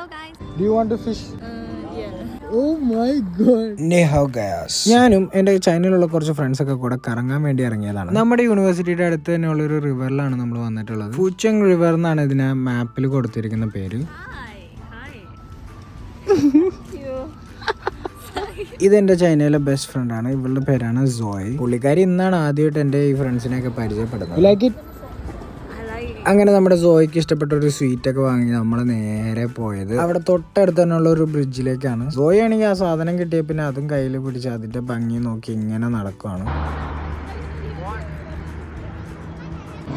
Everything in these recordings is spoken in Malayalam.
Hello guys. Do you want to fish? Yeah. Oh my god. ഞാനും എൻ്റെ ചൈനയിലുള്ള കുറച്ച് ഫ്രണ്ട്സ് ഒക്കെ കൂടെ കറങ്ങാൻ വേണ്ടി ഇറങ്ങിയതാണ്. നമ്മുടെ യൂണിവേഴ്സിറ്റിയുടെ അടുത്ത് തന്നെയുള്ള ഒരു റിവറിലാണ് നമ്മൾ വന്നിട്ടുള്ളത്. ഫൂച്ചങ് റിവർ എന്നാണ് ഇതിനെ മാപ്പിൽ കൊടുത്തിരിക്കുന്ന പേര്. Hi. ഇതെന്റെ ചൈനയിലെ ബെസ്റ്റ് ഫ്രണ്ട് ആണ്. ഇവളുടെ പേരാണ് സോയ്. പുള്ളിക്കാരി ഇന്നാണ് ആദ്യമായിട്ട് എൻ്റെ ഈ ഫ്രണ്ട്സിനെയൊക്കെ പരിചയപ്പെടുന്നത്. അങ്ങനെ നമ്മുടെ സോയ്ക്ക് ഇഷ്ടപ്പെട്ട ഒരു സ്വീറ്റ് ഒക്കെ വാങ്ങി നമ്മൾ നേരെ പോയത് അവിടെ തൊട്ടടുത്ത് തന്നെയുള്ള ഒരു ബ്രിഡ്ജിലേക്കാണ്. സോയ് ആണെങ്കിൽ ആ സാധനം കിട്ടിയ പിന്നെ അതും കയ്യിൽ പിടിച്ച് അതിന്റെ ഭംഗി നോക്കി ഇങ്ങനെ നടക്കുവാണ്.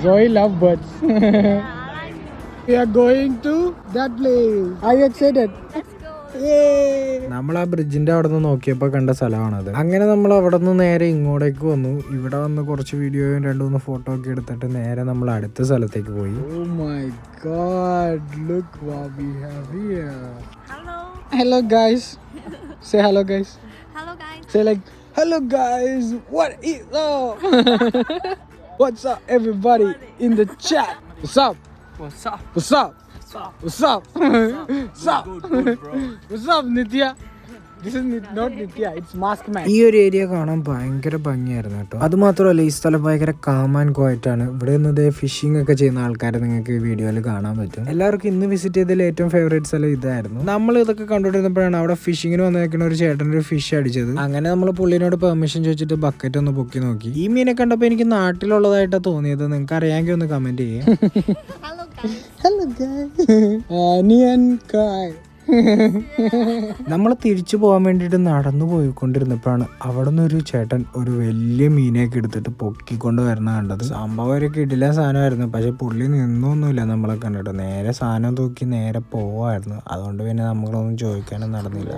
Zoe love birds. We are going to that place. Are you excited? നമ്മൾ ആ ബ്രിഡ്ജിന്റെ അവിടെ നിന്ന് നോക്കിയപ്പോൾ കണ്ട സ്ഥലമാണത്. അങ്ങനെ നമ്മൾ അവിടെ നിന്ന് നേരെ ഇങ്ങോട്ടേക്ക് വന്നു. ഇവിടെ വന്ന് കുറച്ച് വീഡിയോയും 2-3 ഫോട്ടോ ഒക്കെ എടുത്തിട്ട് നേരെ നമ്മൾ അടുത്ത സ്ഥലത്തേക്ക് പോയി. Oh my god, look what we have here. Hello guys. Say hello guys. Hello guys. Say like hello guys. What is up? What's up everybody in the chat? What's up? What's up? What's up? What's up? What's up? What's up, Nitya? This is not Nitya, it's Mask Man. ഈ ഒരു ഏരിയ കാണാൻ ഭയങ്കര ഭംഗിയായിരുന്നു കേട്ടോ. അത് മാത്രമല്ല ഈ സ്ഥലം ഭയങ്കര കാം ആൻഡ് ക്വയറ്റ് ആണ്. ഇവിടെ നിന്ന് ഫിഷിംഗ് ഒക്കെ ചെയ്യുന്ന ആൾക്കാരെ നിങ്ങൾക്ക് ഈ വീഡിയോയിൽ കാണാൻ പറ്റും. എല്ലാവർക്കും ഇന്ന് വിസിറ്റ് ചെയ്തതിൽ ഏറ്റവും ഫേവറേറ്റ് സ്ഥലം ഇതായിരുന്നു. നമ്മൾ ഇതൊക്കെ കണ്ടുകൊണ്ടിരുന്നപ്പോഴാണ് അവിടെ ഫിഷിങ്ങിന് വന്നേക്കുന്ന ഒരു ചേട്ടൻ ഒരു ഫിഷ് അടിച്ചത്. അങ്ങനെ നമ്മൾ പുള്ളിനോട് പെർമിഷൻ ചോദിച്ചിട്ട് ബക്കറ്റ് ഒന്ന് പൊക്കി നോക്കി. ഈ മീനെ കണ്ടപ്പോൾ എനിക്ക് നാട്ടിലുള്ളതായിട്ടാണ് തോന്നിയത്. നിങ്ങൾക്ക് അറിയാമെങ്കിൽ ഒന്ന് കമന്റ് ചെയ്യാം. Hello guys. Nian Kai. നമ്മൾ തിരിച്ചു പോകാൻ വേണ്ടിയിട്ട് നടന്നു പോയിക്കൊണ്ടിരുന്നപ്പോഴാണ് അവിടെ നിന്ന് ഒരു ചേട്ടൻ ഒരു വലിയ മീനെയൊക്കെ എടുത്തിട്ട് പൊക്കിക്കൊണ്ട് വരണ കണ്ടത്. സംഭവം ഒരു കിടില സാധനമായിരുന്നു. പക്ഷെ പുള്ളി നിന്നൊന്നുമില്ല നമ്മളെ കണ്ടിട്ട്. നേരെ സാധനം തൂക്കി നേരെ പോവായിരുന്നു. അതുകൊണ്ട് പിന്നെ നമ്മളൊന്നും ചോദിക്കാനും നടന്നില്ല.